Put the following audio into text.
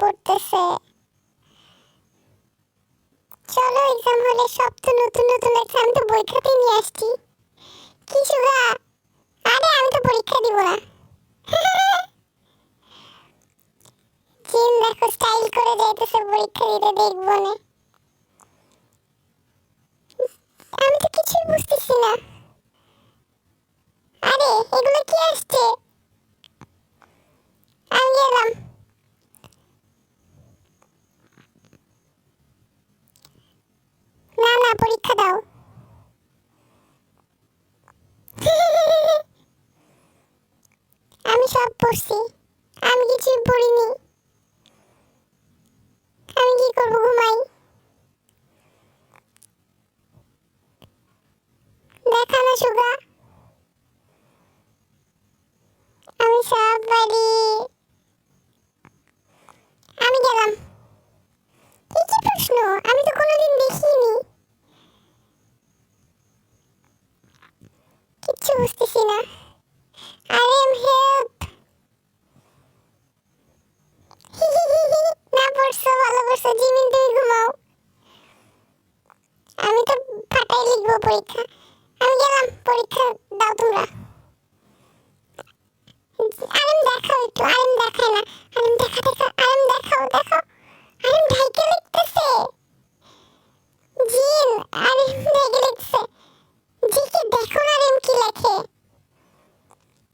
পড়তেছে। চলো এক্সাম হলে সব তো নতুন নতুন লাগছে, আমি তো বই খাতা নিয়ে আসছি। কি সুগা? আরে আমি তো পরীক্ষা দিব না। চিন দেখো স্টাইল করে যাইতেছে পরীক্ষা দিতে, দেখবো না। আমি তো কিছুই বুঝতেছি না। আরে এগুলো কি আসছে? আমি গেলাম। না না, পরীক্ষা দাও। আমি সব পড়ছি, আমি কিছুই পড়িনি। আমি কি করবো, ঘুমাই। দেখা না সুগা, আমি সব পারি। আমি গেলাম। কি কি প্রশ্ন? আমি তো কোনোদিন দেখিনি, কিচ্ছু বুঝতেছি না। I am help. না পড়ছো, ভালো পড়ছো, জিমিন তুমি ঘুমাও। আমি তো ফাটাই লিখবো পরীক্ষা। আমি গেলাম, পরীক্ষা দাও তোমরা। আরেম দেখাও একটু, আরেম দেখায় না। আরেম দেখা দেখা, আরেম দেখাও দেখো।